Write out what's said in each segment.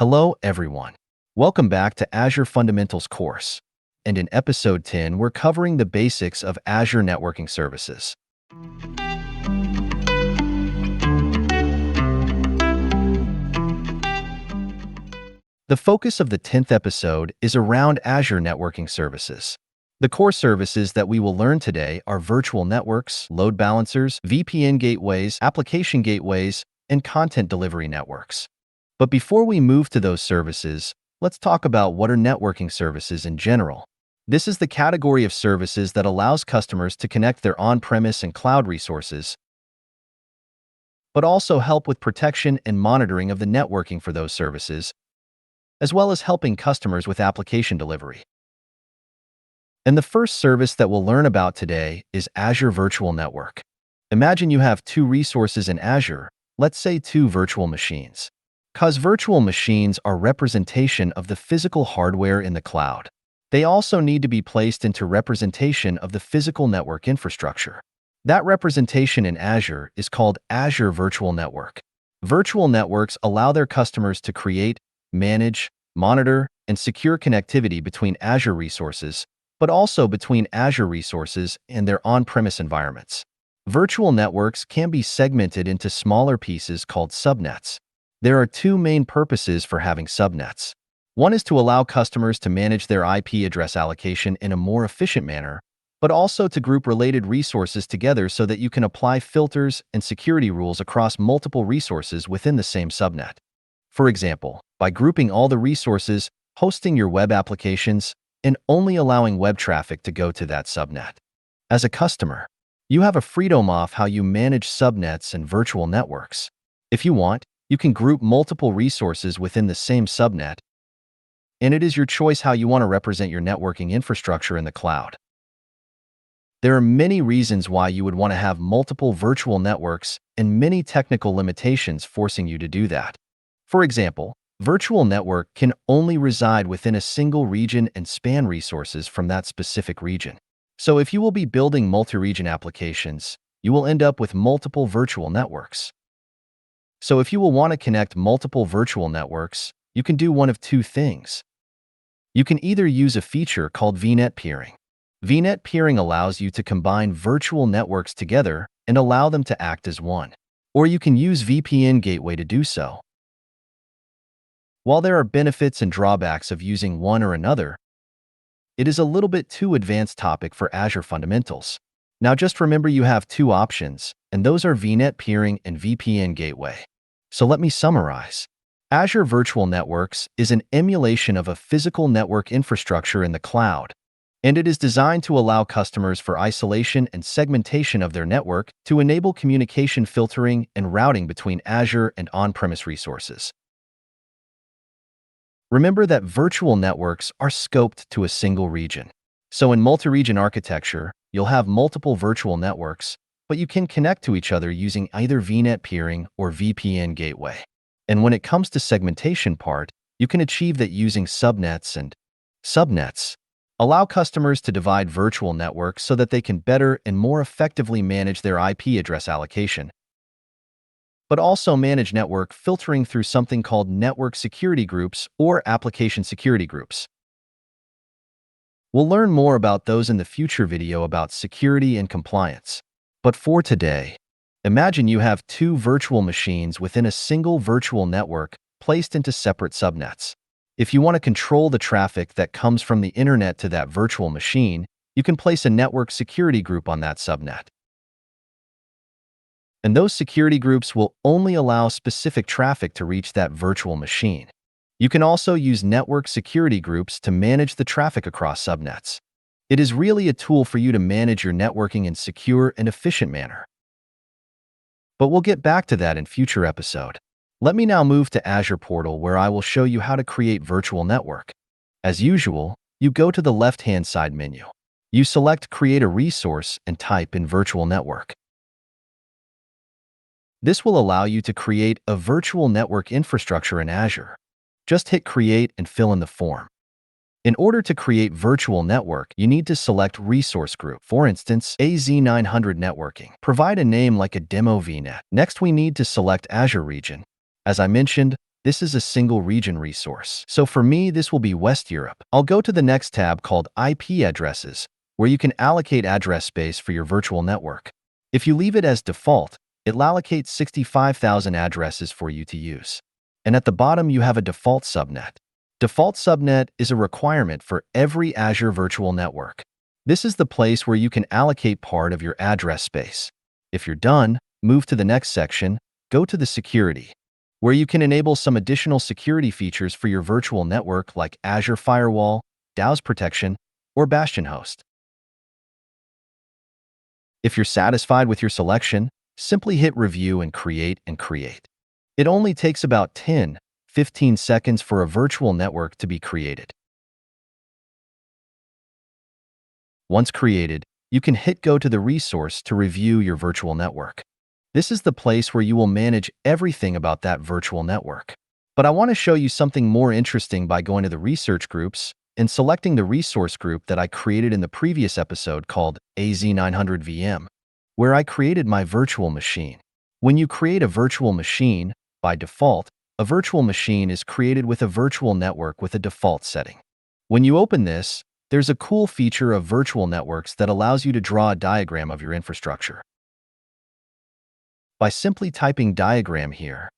Hello, everyone. Welcome back to Azure Fundamentals course. And in episode 10, we're covering the basics of Azure Networking Services. The focus of the 10th episode is around Azure Networking Services. The core services that we will learn today are virtual networks, load balancers, VPN gateways, application gateways, and content delivery networks. But before we move to those services, let's talk about what are networking services in general. This is the category of services that allows customers to connect their on-premise and cloud resources, but also help with protection and monitoring of the networking for those services, as well as helping customers with application delivery. And the first service that we'll learn about today is Azure Virtual Network. Imagine you have two resources in Azure, let's say two virtual machines. Because virtual machines are representation of the physical hardware in the cloud. They also need to be placed into representation of the physical network infrastructure. That representation in Azure is called Azure Virtual Network. Virtual networks allow their customers to create, manage, monitor, and secure connectivity between Azure resources, but also between Azure resources and their on-premise environments. Virtual networks can be segmented into smaller pieces called subnets. There are two main purposes for having subnets. One is to allow customers to manage their IP address allocation in a more efficient manner, but also to group related resources together so that you can apply filters and security rules across multiple resources within the same subnet. For example, by grouping all the resources, hosting your web applications, and only allowing web traffic to go to that subnet. As a customer, you have a freedom of how you manage subnets and virtual networks. If you want, you can group multiple resources within the same subnet, and it is your choice how you want to represent your networking infrastructure in the cloud. There are many reasons why you would want to have multiple virtual networks and many technical limitations forcing you to do that. For example, virtual network can only reside within a single region and span resources from that specific region. So if you will be building multi-region applications, you will end up with multiple virtual networks. So if you will want to connect multiple virtual networks, you can do one of two things. You can either use a feature called VNet peering. VNet peering allows you to combine virtual networks together and allow them to act as one. Or you can use VPN Gateway to do so. While there are benefits and drawbacks of using one or another, it is a little bit too advanced topic for Azure Fundamentals. Now just remember you have two options, and those are VNet peering and VPN Gateway. So let me summarize. Azure Virtual Networks is an emulation of a physical network infrastructure in the cloud, and it is designed to allow customers for isolation and segmentation of their network to enable communication filtering and routing between Azure and on-premise resources. Remember that virtual networks are scoped to a single region. So in multi-region architecture, you'll have multiple virtual networks, but you can connect to each other using either VNet peering or VPN Gateway. And when it comes to segmentation part, you can achieve that using subnets and subnets. Allow customers to divide virtual networks so that they can better and more effectively manage their IP address allocation, but also manage network filtering through something called network security groups or application security groups. We'll learn more about those in the future video about security and compliance. But for today, imagine you have two virtual machines within a single virtual network placed into separate subnets. If you want to control the traffic that comes from the internet to that virtual machine, you can place a network security group on that subnet. And those security groups will only allow specific traffic to reach that virtual machine. You can also use network security groups to manage the traffic across subnets. It is really a tool for you to manage your networking in a secure and efficient manner. But we'll get back to that in future episode. Let me now move to Azure Portal where I will show you how to create virtual network. As usual, you go to the left-hand side menu. You select Create a Resource and type in Virtual Network. This will allow you to create a virtual network infrastructure in Azure. Just hit Create and fill in the form. In order to create virtual network, you need to select resource group, for instance, AZ900 networking. Provide a name like a demo VNet. Next, we need to select Azure region. As I mentioned, This is a single region resource. So for me, this will be West Europe. I'll go to the next tab called IP addresses, where you can allocate address space for your virtual network. If you leave it as default, it'll allocate 65,000 addresses for you to use. And at the bottom, you have a default subnet. Default subnet is a requirement for every Azure Virtual Network. This is the place where you can allocate part of your address space. If you're done, move to the next section, go to the security, where you can enable some additional security features for your virtual network like Azure Firewall, DDoS protection, or Bastion host. If you're satisfied with your selection, simply hit Review and create. It only takes about 10-15 seconds for a virtual network to be created. Once created, you can hit Go to the resource to review your virtual network. This is the place where you will manage everything about that virtual network. But I want to show you something more interesting by going to the research groups and selecting the resource group that I created in the previous episode called AZ900VM, where I created my virtual machine. When you create a virtual machine, by default, a virtual machine is created with a virtual network with a default setting. When you open this, there's a cool feature of virtual networks that allows you to draw a diagram of your infrastructure. By simply typing diagram here,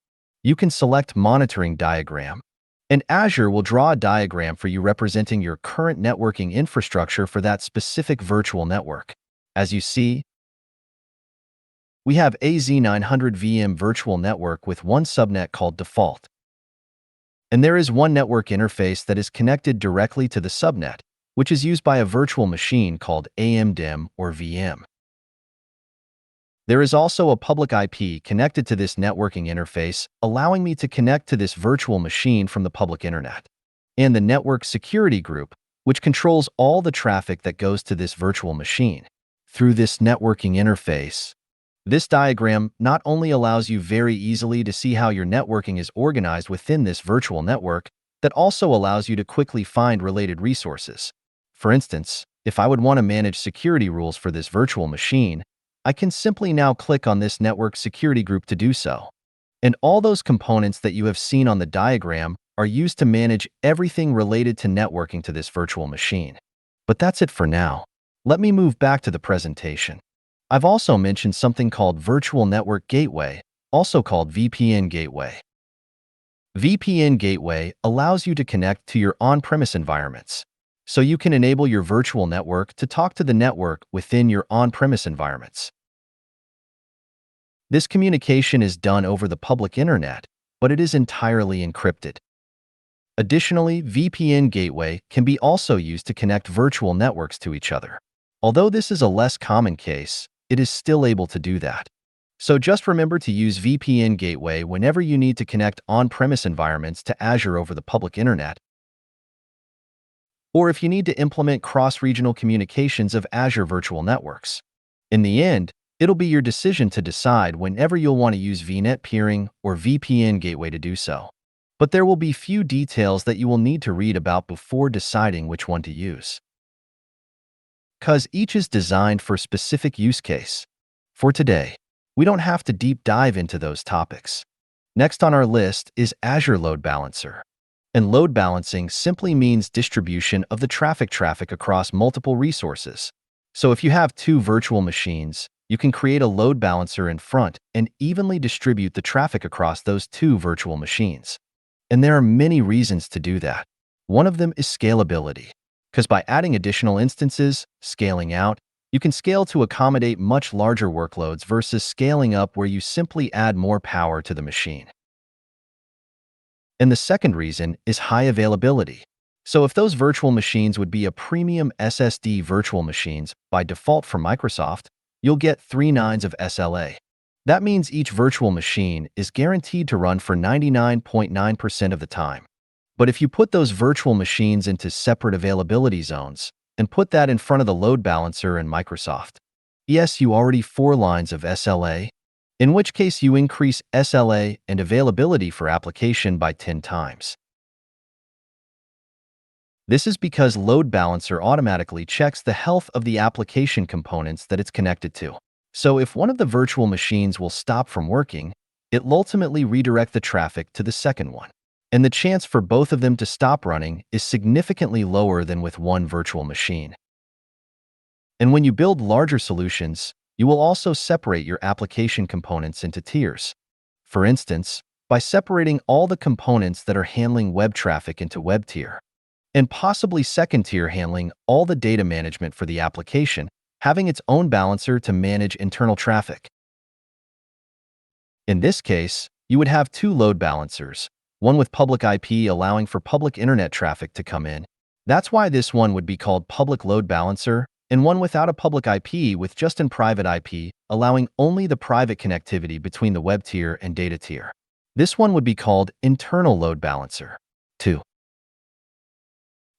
you can select monitoring diagram, and Azure will draw a diagram for you representing your current networking infrastructure for that specific virtual network. As you see, we have AZ900VM virtual network with one subnet called default. And there is one network interface that is connected directly to the subnet, which is used by a virtual machine called AMDM or VM. There is also a public IP connected to this networking interface, allowing me to connect to this virtual machine from the public internet. And the network security group, which controls all the traffic that goes to this virtual machine. Through this networking interface, this diagram not only allows you very easily to see how your networking is organized within this virtual network, that also allows you to quickly find related resources. For instance, if I would want to manage security rules for this virtual machine, I can simply now click on this network security group to do so. And all those components that you have seen on the diagram are used to manage everything related to networking to this virtual machine. But that's it for now. Let me move back to the presentation. I've also mentioned something called Virtual Network Gateway, also called VPN Gateway. VPN Gateway allows you to connect to your on-premise environments, so you can enable your virtual network to talk to the network within your on-premise environments. This communication is done over the public internet, but it is entirely encrypted. Additionally, VPN Gateway can be also used to connect virtual networks to each other. Although this is a less common case, it is still able to do that. So just remember to use VPN Gateway whenever you need to connect on-premise environments to Azure over the public internet, or if you need to implement cross-regional communications of Azure Virtual Networks. In the end, it'll be your decision to decide whenever you'll want to use VNet peering or VPN Gateway to do so. But there will be few details that you will need to read about before deciding which one to use, because each is designed for a specific use case. For today, we don't have to deep dive into those topics. Next on our list is Azure Load Balancer. And load balancing simply means distribution of the traffic across multiple resources. So if you have two virtual machines, you can create a load balancer in front and evenly distribute the traffic across those two virtual machines. And there are many reasons to do that. One of them is scalability, because by adding additional instances, scaling out, you can scale to accommodate much larger workloads versus scaling up where you simply add more power to the machine. And the second reason is high availability. So if those virtual machines would be a premium SSD virtual machines by default from Microsoft, you'll get 3 nines of SLA. That means each virtual machine is guaranteed to run for 99.9% of the time. But if you put those virtual machines into separate availability zones and put that in front of the load balancer in Microsoft, yes, you already 4 lines of SLA, in which case you increase SLA and availability for application by 10 times. This is because load balancer automatically checks the health of the application components that it's connected to. So if one of the virtual machines will stop from working, it'll ultimately redirect the traffic to the second one. and the chance for both of them to stop running is significantly lower than with one virtual machine. And when you build larger solutions, you will also separate your application components into tiers. For instance, by separating all the components that are handling web traffic into web tier, and possibly second tier handling all the data management for the application, having its own balancer to manage internal traffic. In this case, you would have two load balancers, one with public IP allowing for public internet traffic to come in. That's why this one would be called public load balancer, and one without a public IP with just in private IP, allowing only the private connectivity between the web tier and data tier. This one would be called internal load balancer. 2.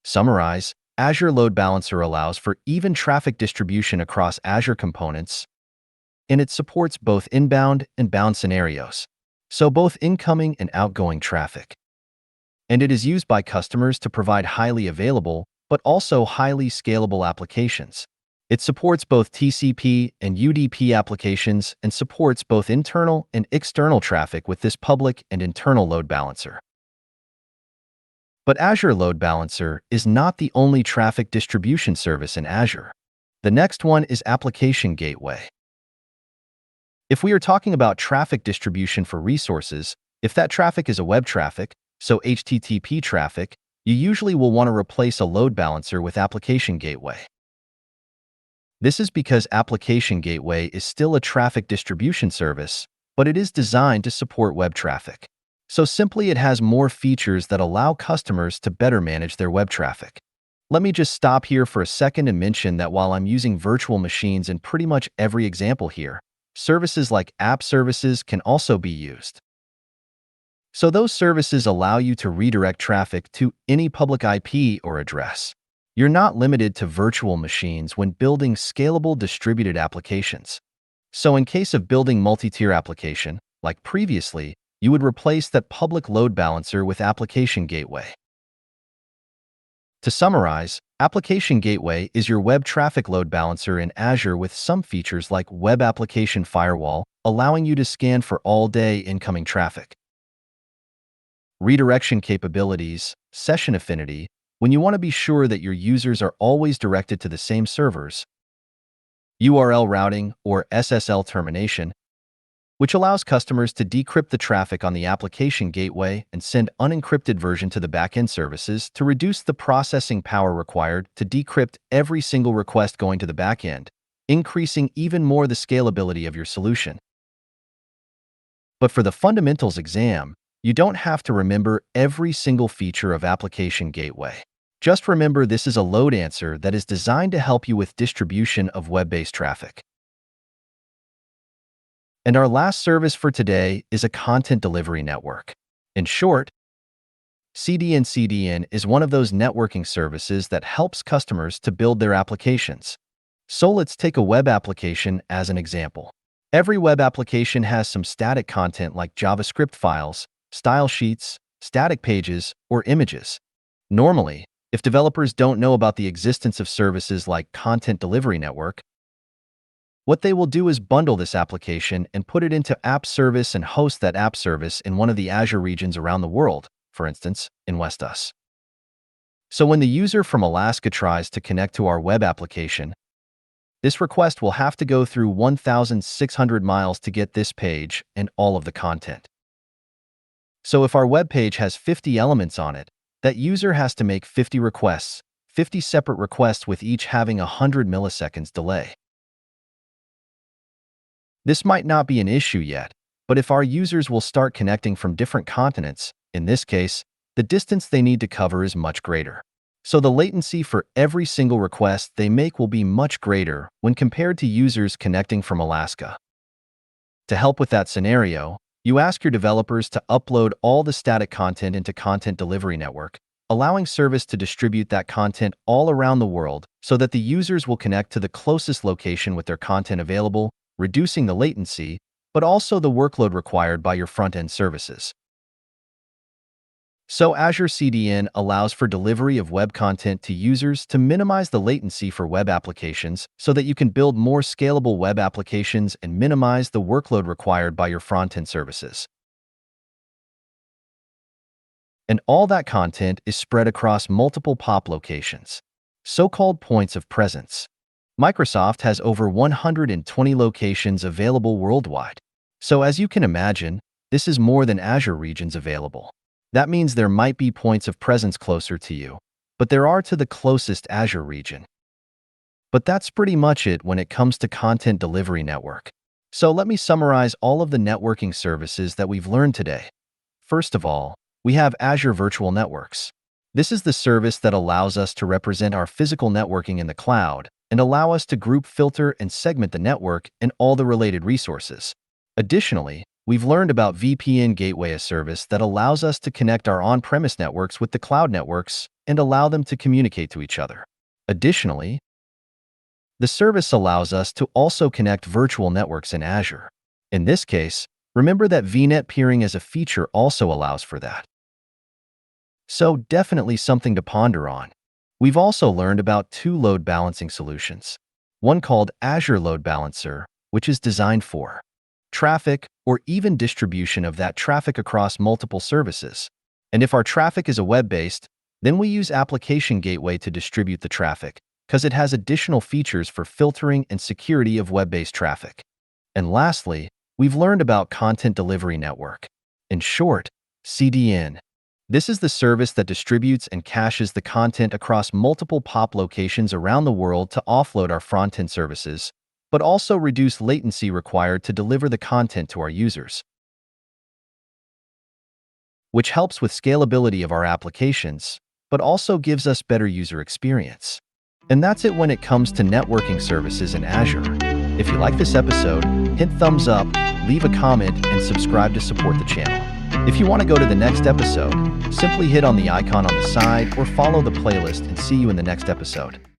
Summarize, Azure Load Balancer allows for even traffic distribution across Azure components, and it supports both inbound and bound scenarios, so both incoming and outgoing traffic. And it is used by customers to provide highly available, but also highly scalable applications. It supports both TCP and UDP applications and supports both internal and external traffic with this public and internal load balancer. But Azure Load Balancer is not the only traffic distribution service in Azure. The next one is Application Gateway. If we are talking about traffic distribution for resources, if that traffic is a web traffic, so HTTP traffic, you usually will want to replace a load balancer with Application Gateway. This is because Application Gateway is still a traffic distribution service, but it is designed to support web traffic. So simply it has more features that allow customers to better manage their web traffic. Let me just stop here for a second and mention that while I'm using virtual machines in pretty much every example here, services like app services can also be used. So those services allow you to redirect traffic to any public IP or address. You're not limited to virtual machines when building scalable distributed applications. So in case of building multi-tier application, like previously, you would replace that public load balancer with Application Gateway. To summarize, Application Gateway is your web traffic load balancer in Azure with some features like Web Application Firewall, allowing you to scan for all-day incoming traffic. Redirection capabilities, session affinity, when you want to be sure that your users are always directed to the same servers. URL routing or SSL termination, which allows customers to decrypt the traffic on the application gateway and send unencrypted version to the backend services to reduce the processing power required to decrypt every single request going to the backend, increasing even more the scalability of your solution. But for the fundamentals exam, you don't have to remember every single feature of Application Gateway. Just remember this is a load answer that is designed to help you with distribution of web-based traffic. And our last service for today is a content delivery network. In short, CDN is one of those networking services that helps customers to build their applications. So let's take a web application as an example. Every web application has some static content like JavaScript files, style sheets, static pages, or images. Normally, if developers don't know about the existence of services like Content Delivery Network, what they will do is bundle this application and put it into app service and host that app service in one of the Azure regions around the world, for instance, in West US. So when the user from Alaska tries to connect to our web application, this request will have to go through 1,600 miles to get this page and all of the content. So if our web page has 50 elements on it, that user has to make 50 requests, 50 separate requests with each having 100 milliseconds delay. This might not be an issue yet, but if our users will start connecting from different continents, in this case, the distance they need to cover is much greater. So the latency for every single request they make will be much greater when compared to users connecting from Alaska. To help with that scenario, you ask your developers to upload all the static content into Content Delivery Network, allowing service to distribute that content all around the world so that the users will connect to the closest location with their content available, reducing the latency, but also the workload required by your front-end services. So Azure CDN allows for delivery of web content to users to minimize the latency for web applications so that you can build more scalable web applications and minimize the workload required by your front-end services. And all that content is spread across multiple POP locations, so-called points of presence. Microsoft has over 120 locations available worldwide. So as you can imagine, this is more than Azure regions available. That means there might be points of presence closer to you, but there are to the closest Azure region. But that's pretty much it when it comes to content delivery network. So let me summarize all of the networking services that we've learned today. First of all, we have Azure Virtual Networks. This is the service that allows us to represent our physical networking in the cloud and allow us to group, filter, and segment the network and all the related resources. Additionally, we've learned about VPN Gateway, a service that allows us to connect our on-premise networks with the cloud networks and allow them to communicate to each other. Additionally, the service allows us to also connect virtual networks in Azure. In this case, remember that VNet peering as a feature also allows for that. So definitely something to ponder on. We've also learned about two load balancing solutions. One called Azure Load Balancer, which is designed for traffic or even distribution of that traffic across multiple services. And if our traffic is a web-based, then we use Application Gateway to distribute the traffic, because it has additional features for filtering and security of web-based traffic. And lastly, we've learned about Content Delivery Network. In short, CDN. This is the service that distributes and caches the content across multiple POP locations around the world to offload our front-end services, but also reduce latency required to deliver the content to our users, which helps with scalability of our applications, but also gives us better user experience. And that's it when it comes to networking services in Azure. If you like this episode, hit thumbs up, leave a comment, and subscribe to support the channel. If you want to go to the next episode, simply hit on the icon on the side or follow the playlist and see you in the next episode.